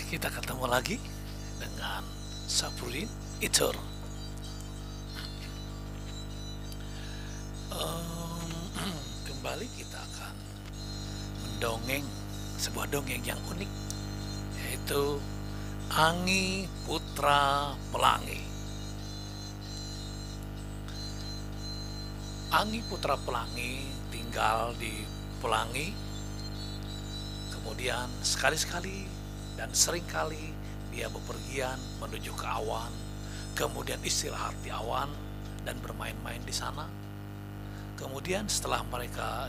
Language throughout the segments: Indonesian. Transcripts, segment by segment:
Kita ketemu lagi dengan Sapudin Itur. Kembali kita akan mendongeng sebuah dongeng yang unik, yaitu Anggi Putra Pelangi. Anggi Putra Pelangi tinggal di Pelangi, kemudian sekali-sekali dan seringkali dia bepergian menuju ke awan, kemudian istirahat di awan dan bermain-main di sana. Kemudian setelah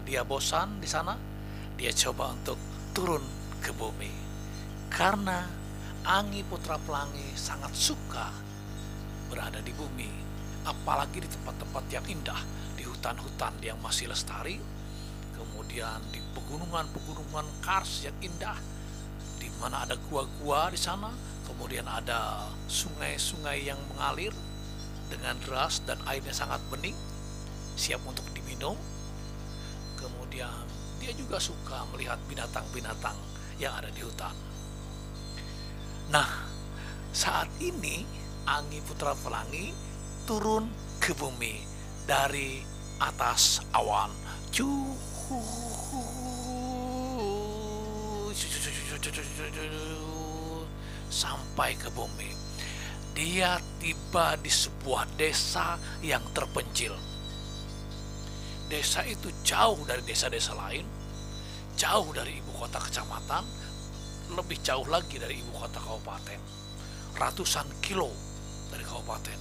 dia bosan di sana, dia coba untuk turun ke bumi. Karena Anggi Putra Pelangi sangat suka berada di bumi, apalagi di tempat-tempat yang indah, di hutan-hutan yang masih lestari, kemudian di pegunungan-pegunungan kars yang indah, di mana ada gua-gua di sana, kemudian ada sungai-sungai yang mengalir dengan deras dan airnya sangat bening, siap untuk diminum. Kemudian dia juga suka melihat binatang-binatang yang ada di hutan. Nah, saat ini Anggi Putra Pelangi turun ke bumi dari atas awan. Sampai ke bumi. Dia tiba di sebuah desa yang terpencil. Desa itu jauh dari desa-desa lain, jauh dari ibu kota kecamatan, lebih jauh lagi dari ibu kota kabupaten, ratusan kilo dari kabupaten.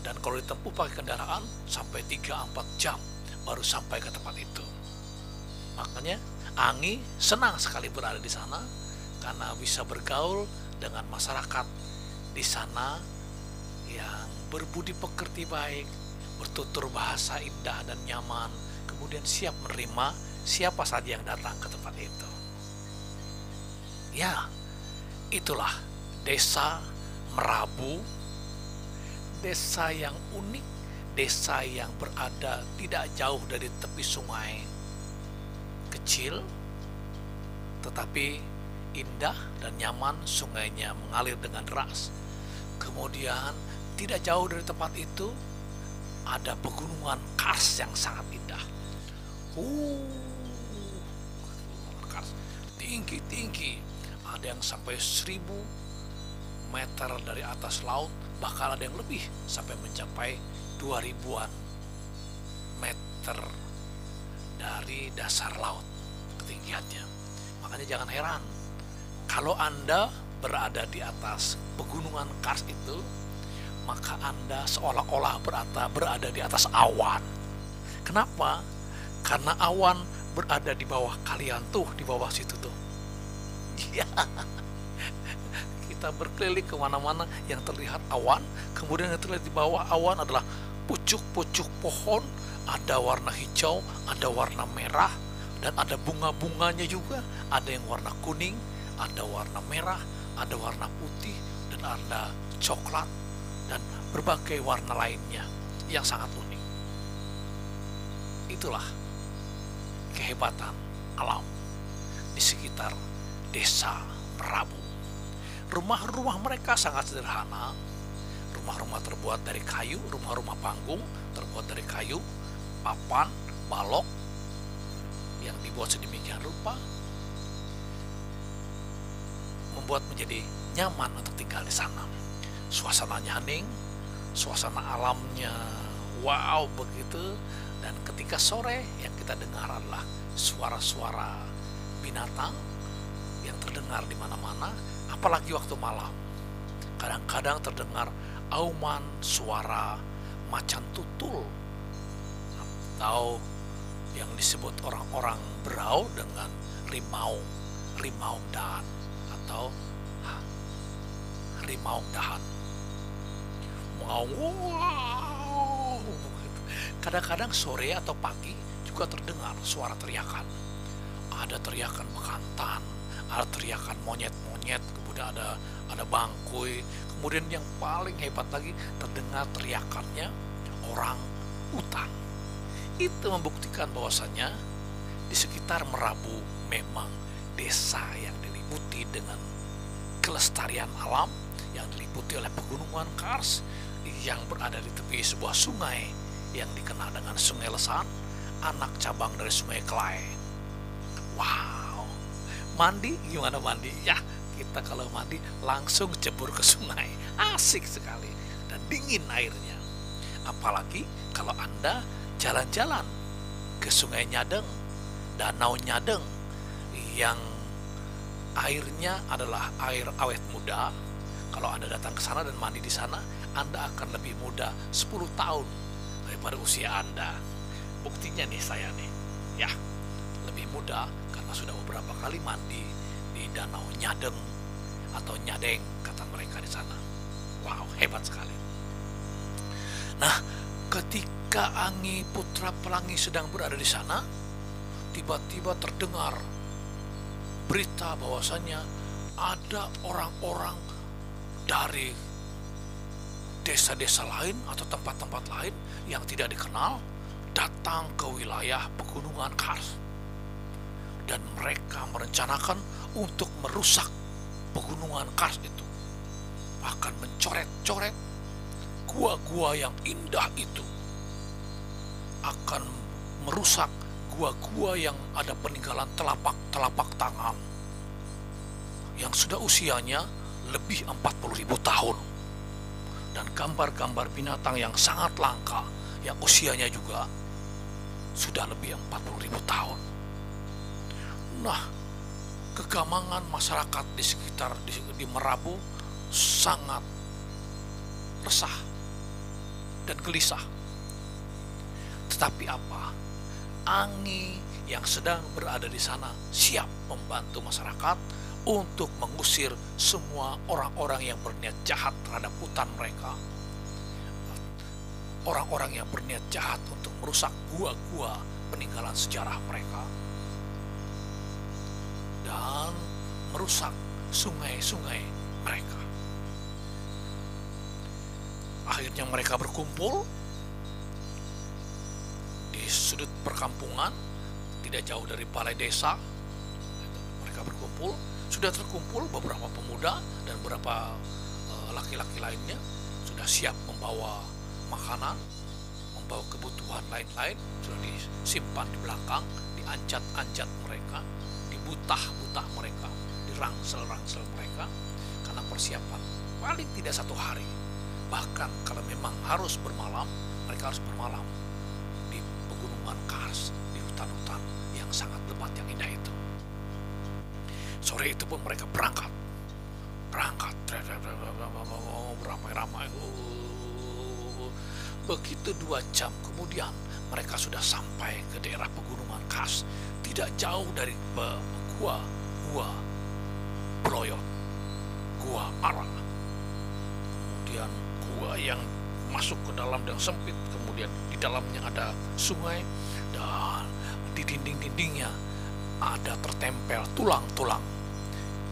Dan kalau ditempuh pakai kendaraan sampai 3-4 jam baru sampai ke tempat itu. Makanya Anggi senang sekali berada di sana karena bisa bergaul dengan masyarakat di sana yang berbudi pekerti baik, bertutur bahasa indah dan nyaman, kemudian siap menerima siapa saja yang datang ke tempat itu. Ya, itulah desa Merabu, desa yang unik, desa yang berada tidak jauh dari tepi sungai kecil, tetapi indah dan nyaman, sungainya mengalir dengan deras. Kemudian tidak jauh dari tempat itu ada pegunungan kars yang sangat indah. Kars tinggi-tinggi, ada yang sampai 1000 meter dari atas laut, bahkan ada yang lebih sampai mencapai 2000-an meter dari dasar laut ketinggiannya. Makanya jangan heran kalau Anda berada di atas pegunungan kars itu, maka Anda seolah-olah berada di atas awan. Kenapa? Karena awan berada di bawah kalian tuh, di bawah situ tuh. Ya, kita berkeliling kemana-mana yang terlihat awan, kemudian yang terlihat di bawah awan adalah pucuk-pucuk pohon, ada warna hijau, ada warna merah, dan ada bunga-bunganya juga, ada yang warna kuning, ada warna merah, ada warna putih, dan ada coklat, dan berbagai warna lainnya yang sangat unik. Itulah kehebatan alam di sekitar desa Merabu. Rumah-rumah mereka sangat sederhana. Rumah-rumah terbuat dari kayu, rumah-rumah panggung terbuat dari kayu, papan, balok yang dibuat sedemikian rupa membuat menjadi nyaman untuk tinggal di sana. Suasananya hening, suasana alamnya wow begitu. Dan ketika sore yang kita dengar adalah suara-suara binatang yang terdengar di mana-mana, apalagi waktu malam. Kadang-kadang terdengar auman suara macan tutul, atau yang disebut orang-orang Berau dengan rimau dahan atau rimau dahan. Wow. Kadang-kadang sore atau pagi juga terdengar suara teriakan. Ada teriakan bekantan, ada teriakan monyet-monyet, kemudian ada bangkoi, kemudian yang paling hebat lagi terdengar teriakannya orang utan. Itu membuktikan bahwasannya di sekitar Merabu memang desa yang diliputi dengan kelestarian alam yang diliputi oleh pegunungan Kars yang berada di tepi sebuah sungai yang dikenal dengan Sungai Lesan, anak cabang dari Sungai Kelai. Wow, mandi gimana mandi? Ya, kita kalau mandi langsung cebur ke sungai, asik sekali dan dingin airnya. Apalagi kalau Anda jalan-jalan ke Sungai Nyadeng, Danau Nyadeng yang airnya adalah air awet muda. Kalau Anda datang ke sana dan mandi di sana, Anda akan lebih muda 10 tahun daripada usia Anda. Buktinya nih saya nih, ya lebih muda karena sudah beberapa kali mandi di Danau Nyadeng atau Nyadeng kata mereka di sana. Wow, hebat sekali. Nah, ketika Anggi Putra Pelangi sedang berada di sana, tiba-tiba terdengar berita bahwasannya ada orang-orang dari desa-desa lain atau tempat-tempat lain yang tidak dikenal datang ke wilayah pegunungan Kars. Dan mereka merencanakan untuk merusak pegunungan Kars itu. Bahkan mencoret-coret gua-gua yang indah itu. Akan merusak gua-gua yang ada peninggalan telapak tangan yang sudah usianya lebih 40.000 tahun. Dan gambar-gambar binatang yang sangat langka yang usianya juga sudah lebih 40.000 tahun. Nah, kegamangan masyarakat di sekitar di Merabu sangat resah dan gelisah. Tetapi apa? Anggi yang sedang berada di sana siap membantu masyarakat untuk mengusir semua orang-orang yang berniat jahat terhadap hutan mereka. Orang-orang yang berniat jahat untuk merusak gua-gua peninggalan sejarah mereka. Dan merusak sungai-sungai mereka. Akhirnya mereka berkumpul di sudut perkampungan, tidak jauh dari balai desa. Mereka berkumpul, sudah terkumpul beberapa pemuda dan beberapa laki-laki lainnya, sudah siap membawa makanan, membawa kebutuhan lain-lain, sudah disimpan di belakang, diancat-ancat mereka, dibutah-butah mereka, dirangsel-rangsel mereka, karena persiapan paling tidak 1 hari. Bahkan kalau memang harus bermalam, mereka harus bermalam di pegunungan Kars, di hutan-hutan yang sangat lebat yang indah itu. Sore itu pun mereka berangkat beramai-ramai. Begitu 2 jam kemudian mereka sudah sampai ke daerah pegunungan Kars, tidak jauh dari gua Beloyot, gua Ara. Kemudian gua yang masuk ke dalam yang sempit, kemudian di dalamnya ada sungai dan di dinding-dindingnya ada tertempel tulang-tulang.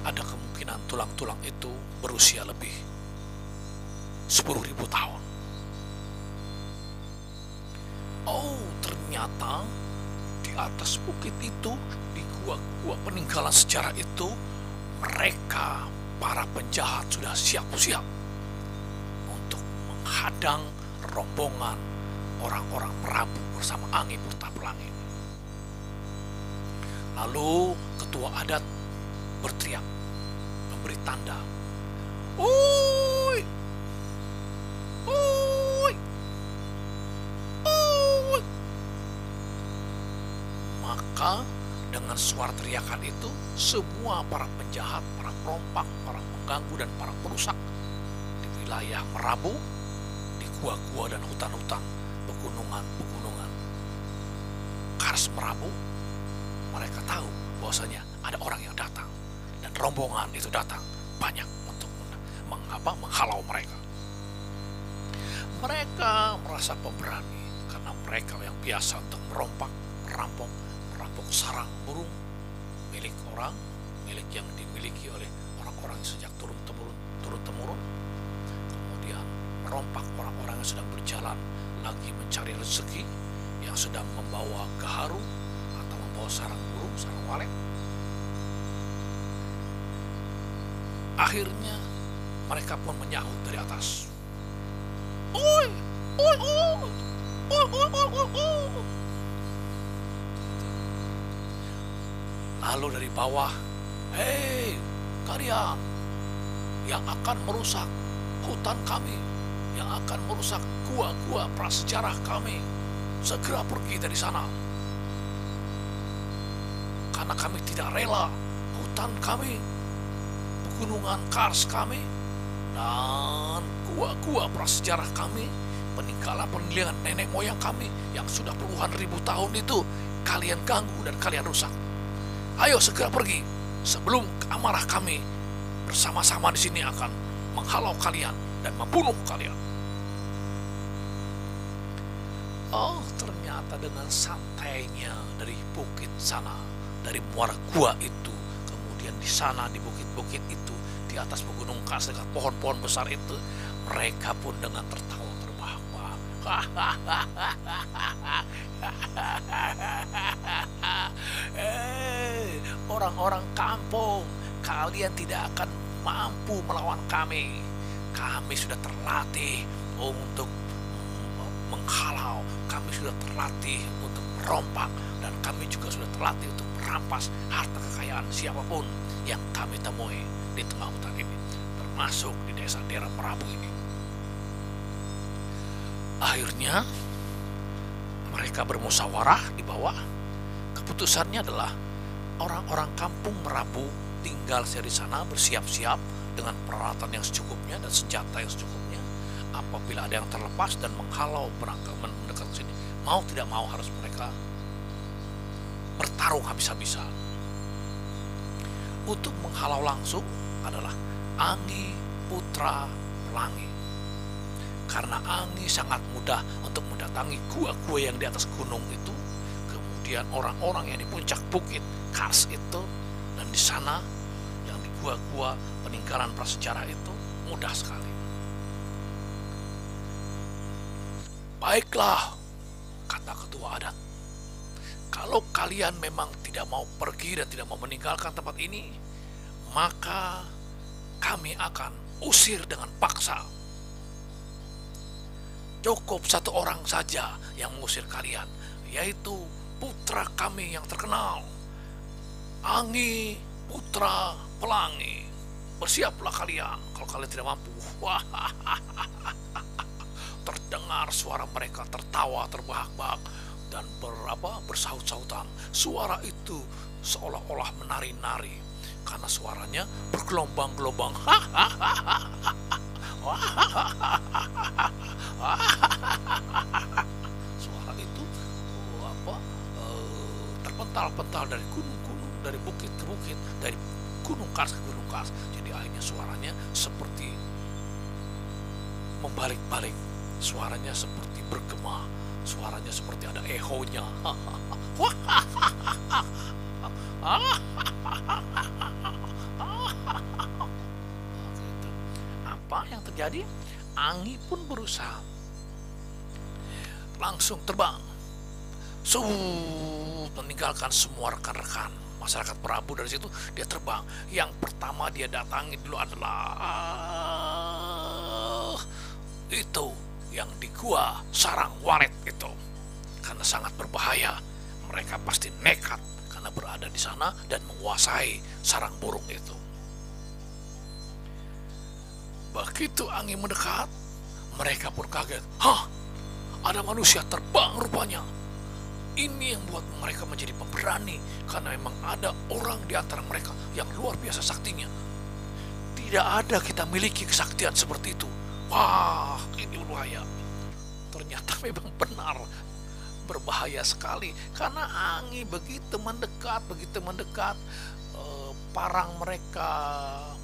Ada kemungkinan tulang-tulang itu berusia lebih 10.000 tahun. Oh, ternyata di atas bukit itu, di gua-gua peninggalan sejarah itu, mereka, para penjahat sudah siap-siap untuk menghadang rombongan orang-orang Merabu bersama Anggi Putra Pelangi. Lalu ketua adat berteriak, memberi tanda, "Oi! Oi! Oi!" Maka dengan suara teriakan itu, semua para penjahat, para perompak, para pengganggu, dan para perusak di wilayah Merabu, di gua-gua dan hutan-hutan, pegunungan Kars Merabu, mereka tahu bahwasanya ada orang yang datang. Dan rombongan itu datang banyak untuk menghalau mereka. Mereka merasa pemberani karena mereka yang biasa untuk merampok sarang burung milik orang, milik yang dimiliki oleh orang-orang sejak turun-temurun. Kemudian merompak orang-orang yang sedang berjalan lagi mencari rezeki, yang sedang membawa gaharu atau membawa sarang burung, sarang walet. Akhirnya mereka pun menyahut dari atas. Oi, oi, oi, oi, oi, oi, oi, oi. Lalu dari bawah, hei kalian yang akan merusak hutan kami, yang akan merusak gua-gua prasejarah kami, segera pergi dari sana. Karena kami tidak rela hutan kami, pegunungan kars kami, dan gua-gua prasejarah kami, peninggalan nenek moyang kami yang sudah puluhan ribu tahun itu kalian ganggu dan kalian rusak. Ayo segera pergi sebelum amarah kami bersama-sama di sini akan menghalau kalian dan membunuh kalian. Oh, ternyata dengan santainya dari bukit sana, dari muara gua itu, kemudian di sana di bukit-bukit itu, di atas pegunung kars dekat pohon-pohon besar itu, mereka pun dengan tertawa terbahak-bahak. Orang-orang kampung, kalian tidak akan mampu melawan kami. Kami sudah terlatih untuk menghalau, kami sudah terlatih untuk merompak, dan kami juga sudah terlatih untuk merampas harta kekayaan siapapun yang kami temui di tengah hutan ini, termasuk di desa daerah Merabu ini. Akhirnya mereka bermusyawarah di bawah. Keputusannya adalah orang-orang kampung Merabu tinggal di sana bersiap-siap dengan peralatan yang secukupnya dan senjata yang secukupnya. Apabila ada yang terlepas dan menghalau mendekat ke sini, mau tidak mau harus mereka bertarung habis-habisan. Untuk menghalau langsung adalah Anggi Putra Pelangi. Karena Anggi sangat mudah untuk mendatangi gua-gua yang di atas gunung itu, kemudian orang-orang yang di puncak bukit kars itu, dan di sana yang di gua-gua peninggalan prasejarah itu mudah sekali. Baiklah, kata ketua adat, kalau kalian memang tidak mau pergi dan tidak mau meninggalkan tempat ini, maka kami akan usir dengan paksa. Cukup satu orang saja yang mengusir kalian, yaitu putra kami yang terkenal, Anggi Putra Pelangi. Bersiaplah kalian kalau kalian tidak mampu. Terdengar suara mereka tertawa terbahak-bahak dan bersaut-sautan. Suara itu seolah-olah menari-nari karena suaranya bergelombang-gelombang. Suara itu terpental-pental dari gunung-gunung, dari bukit ke bukit, dari gunung kars ke gunung kars. Jadi akhirnya suaranya seperti membalik-balik, suaranya seperti bergema, suaranya seperti ada ehonya. Apa yang terjadi? Anggi pun berusaha langsung terbang, meninggalkan semua rekan-rekan masyarakat Prabu. Dari situ dia terbang. Yang pertama dia datangi dulu adalah itu yang di gua Sarang Waret itu, karena sangat berbahaya. Mereka pasti nekat karena berada di sana dan menguasai sarang burung itu. Begitu Anggi mendekat, mereka pun kaget. Hah, ada manusia terbang rupanya. Ini yang buat mereka menjadi pemberani, karena memang ada orang di antara mereka yang luar biasa saktinya. Tidak ada kita miliki kesaktian seperti itu. Wah, ini berbahaya. Ternyata memang benar berbahaya sekali, karena Anggi begitu mendekat, parang mereka,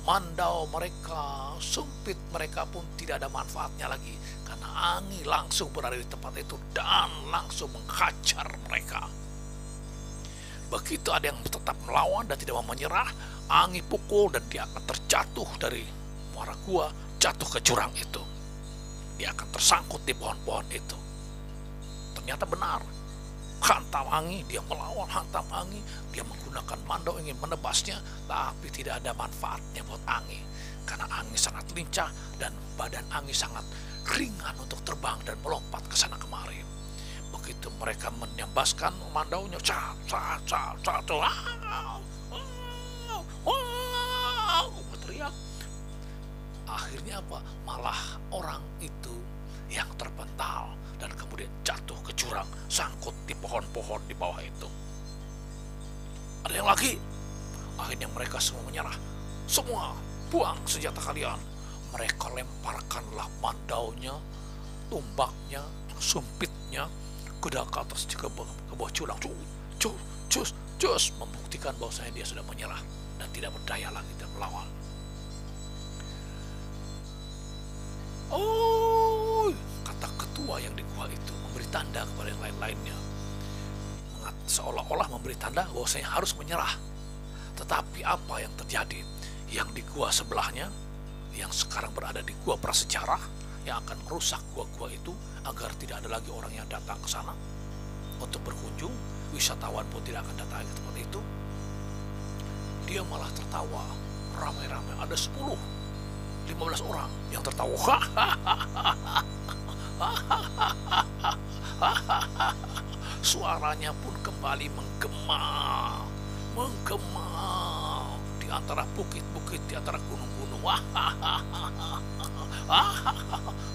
mandau mereka, sumpit mereka pun tidak ada manfaatnya lagi, karena Anggi langsung berada di tempat itu dan langsung menghajar mereka. Begitu ada yang tetap melawan dan tidak mau menyerah, Anggi pukul dan dia akan terjatuh dari muara gua, jatuh ke jurang itu. Dia akan tersangkut di pohon-pohon itu. Ternyata benar, hantam Angi, dia melawan hantam Angi, dia menggunakan mandau ingin menebasnya, tapi tidak ada manfaatnya buat Angi, karena Angi sangat lincah dan badan Angi sangat ringan untuk terbang dan melompat ke sana kemari. Begitu mereka menembaskan mandaunya, teriak. Akhirnya apa? Malah orang itu yang terpental dan kemudian jatuh ke jurang, sangkut di pohon-pohon di bawah itu. Ada yang lagi. Akhirnya mereka semua menyerah. Semua buang senjata kalian. Mereka lemparkanlah mandaunya, tombaknya, sumpitnya ke atas ke bawah jurang. Cus, membuktikan bahwasanya dia sudah menyerah dan tidak berdaya lagi dan melawan. Oh, kata ketua yang di gua itu memberi tanda kepada yang lain-lainnya, seolah-olah memberi tanda bahwasanya harus menyerah. Tetapi apa yang terjadi? Yang di gua sebelahnya, yang sekarang berada di gua prasejarah, yang akan merusak gua-gua itu agar tidak ada lagi orang yang datang ke sana untuk berkunjung, wisatawan pun tidak akan datang ke tempat itu. Dia malah tertawa ramai-ramai, ada 10-15 orang yang tertawa. Suaranya pun kembali menggema di antara bukit-bukit, di antara gunung-gunung.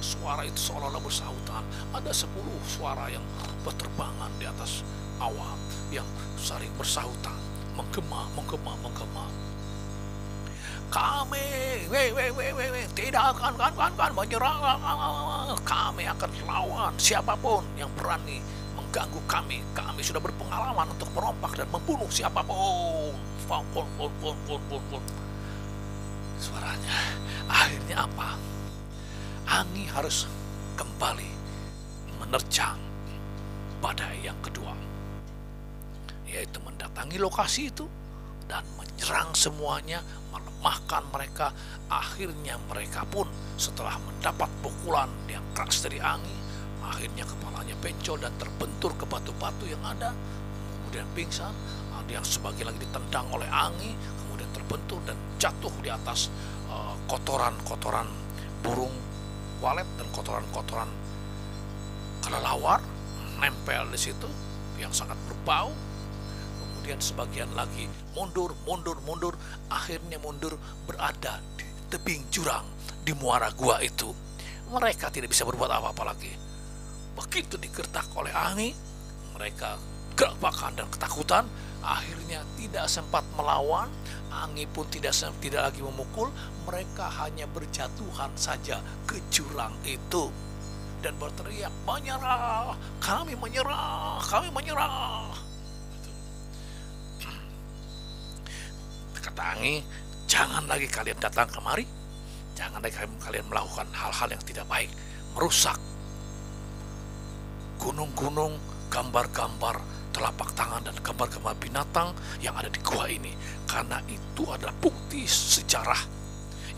Suara itu seolah-olah bersahutan. Ada 10 suara yang berterbangan di atas awan yang saling bersahutan, menggema. Kami tidak akan menyerah. Kami akan lawan siapapun yang berani mengganggu kami. Kami sudah berpengalaman untuk merompak dan membunuh siapapun. Suaranya. Akhirnya apa? Angi harus kembali menerjang badai yang kedua, yaitu mendatangi lokasi itu dan menyerang semuanya, melemahkan mereka. Akhirnya mereka pun setelah mendapat pukulan yang keras dari Angi, akhirnya kepalanya bencol dan terbentur ke batu-batu yang ada, kemudian pingsan. Ada yang sebagian lagi ditendang oleh Angi, kemudian terbentur dan jatuh di atas kotoran-kotoran burung walet dan kotoran-kotoran kelelawar nempel di situ yang sangat berbau. Kemudian sebagian lagi mundur, akhirnya mundur berada di tebing jurang di muara gua itu. Mereka tidak bisa berbuat apa-apa lagi. Begitu digertak oleh Angi, mereka gerakan dan ketakutan, akhirnya tidak sempat melawan. Angi pun tidak lagi memukul, mereka hanya berjatuhan saja ke jurang itu dan berteriak, menyerah, kami menyerah. Kata Angi, jangan lagi kalian datang kemari, jangan lagi kalian melakukan hal-hal yang tidak baik, merusak gunung-gunung, gambar-gambar telapak tangan dan gambar-gambar binatang yang ada di gua ini, karena itu adalah bukti sejarah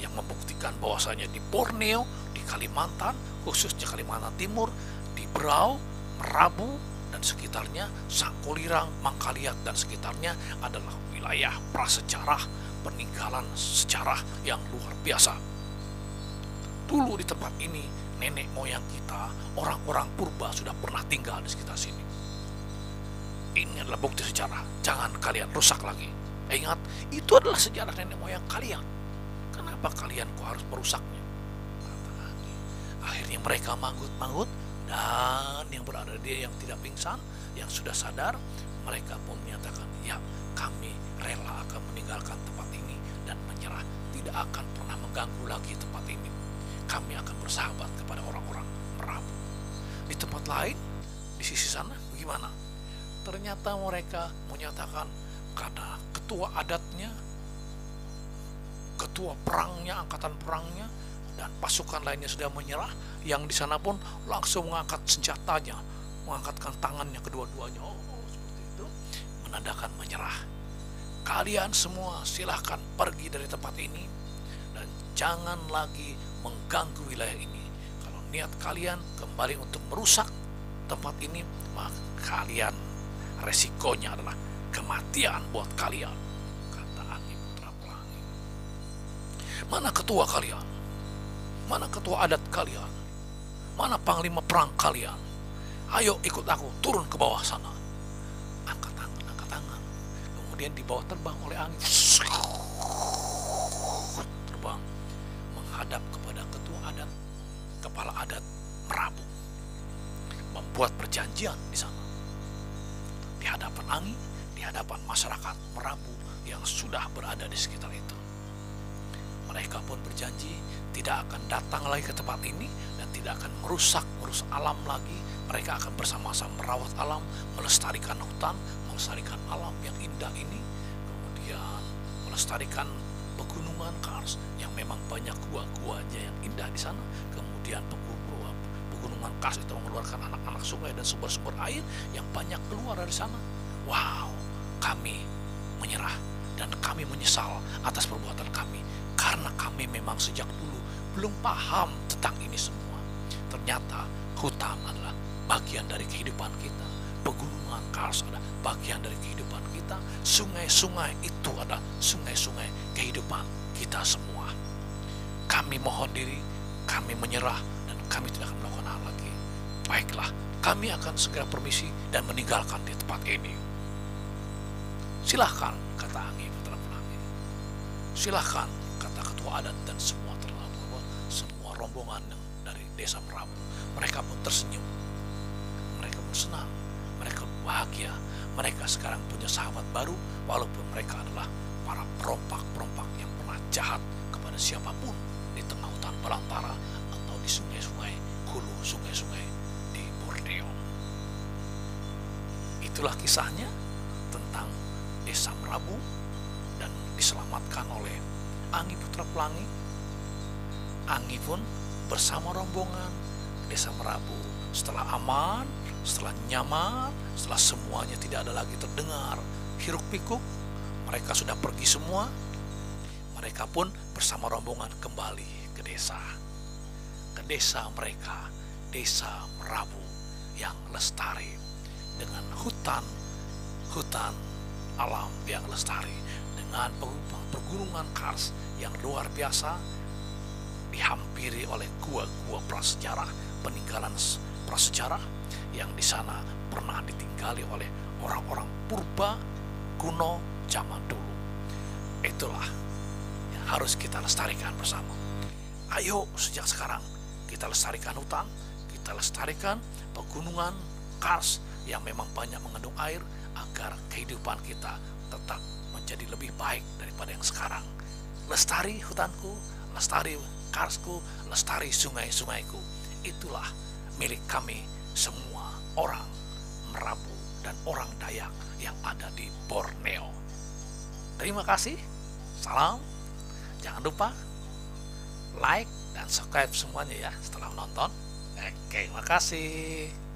yang membuktikan bahwasanya di Borneo, di Kalimantan, khususnya Kalimantan Timur, di Berau, Merabu dan sekitarnya, Sangkulirang, Mangkaliat dan sekitarnya adalah wilayah prasejarah, peninggalan sejarah yang luar biasa. Dulu di tempat ini nenek moyang kita, orang-orang purba sudah pernah tinggal di sekitar sini. Ini adalah bukti sejarah, jangan kalian rusak lagi. Ingat, itu adalah sejarah nenek moyang kalian. Kenapa kalian kok harus merusaknya? Akhirnya mereka manggut-manggut, dan yang berada dia yang tidak pingsan, yang sudah sadar, mereka pun menyatakan, ya kami rela akan meninggalkan tempat ini dan menyerah, tidak akan pernah mengganggu lagi tempat ini. Kami akan bersahabat kepada orang-orang Merabu. Di tempat lain, di sisi sana bagaimana? Ternyata mereka menyatakan karena ketua adatnya, ketua perangnya, angkatan perangnya, dan pasukan lainnya sudah menyerah, yang di sana pun langsung mengangkat senjatanya, mengangkatkan tangannya kedua-duanya. Oh, seperti itu, menandakan menyerah. Kalian semua silahkan pergi dari tempat ini dan jangan lagi mengganggu wilayah ini. Kalau niat kalian kembali untuk merusak tempat ini, maka kalian resikonya adalah kematian buat kalian, kata Anggi Putra Pelangi. Mana ketua kalian? Mana ketua adat kalian? Mana panglima perang kalian? Ayo ikut aku, turun ke bawah sana. Angkat tangan, angkat tangan. Kemudian dibawa terbang oleh angin. Terbang menghadap kepada ketua adat, kepala adat Merabu. Membuat perjanjian di sana. Di hadapan Anggi, di hadapan masyarakat Merabu yang sudah berada di sekitar itu. Mereka pun berjanji tidak akan datang lagi ke tempat ini dan tidak akan merusak alam lagi. Mereka akan bersama-sama merawat alam, melestarikan hutan, melestarikan alam yang indah ini, kemudian melestarikan pegunungan Kars yang memang banyak gua-guanya yang indah di sana. Kemudian pegunungan Kars itu mengeluarkan anak-anak sungai dan sumber-sumber air yang banyak keluar dari sana. Wow, kami menyerah dan kami menyesal atas perbuatan kami, karena kami memang sejak dulu belum paham tentang ini semua. Ternyata hutan adalah bagian dari kehidupan kita, pegunungan Kars adalah bagian dari kehidupan kita, sungai-sungai itu adalah sungai-sungai kehidupan kita semua. Kami mohon diri, kami menyerah, dan kami tidak akan melakukan hal lagi. Baiklah, kami akan segera permisi dan meninggalkan di tempat ini. Silahkan, kata Anggi Putra Pelangi. Silahkan, kata ketua adat dan semua rombongan dari desa Merabu. Mereka pun tersenyum, mereka pun senang, mereka bahagia. Mereka sekarang punya sahabat baru, walaupun mereka adalah para perompak-perompak yang pernah jahat kepada siapapun di tengah hutan belantara atau di sungai-sungai hulu, sungai-sungai di Borneo. Itulah kisahnya tentang desa Merabu dan diselamatkan oleh Anggi Putra Pelangi. Anggi pun bersama rombongan desa Merabu. Setelah aman, setelah nyaman, setelah semuanya tidak ada lagi terdengar hiruk pikuk, mereka sudah pergi semua. Mereka pun bersama rombongan kembali ke desa mereka, desa Merabu yang lestari dengan hutan alam yang lestari, dengan pegunungan Kars yang luar biasa, dihampiri oleh gua-gua prasejarah, peninggalan prasejarah yang di sana pernah ditinggali oleh orang-orang purba kuno zaman dulu. Itulah yang harus kita lestarikan bersama. Ayo sejak sekarang kita lestarikan hutan, kita lestarikan pegunungan Kars yang memang banyak mengandung air, agar kehidupan kita tetap menjadi lebih baik daripada yang sekarang. Lestari hutanku, lestari Karsku, lestari sungai-sungaiku. Itulah milik kami semua orang Merabu dan orang Dayak yang ada di Borneo. Terima kasih. Salam. Jangan lupa like dan subscribe semuanya ya setelah menonton. Oke, makasih.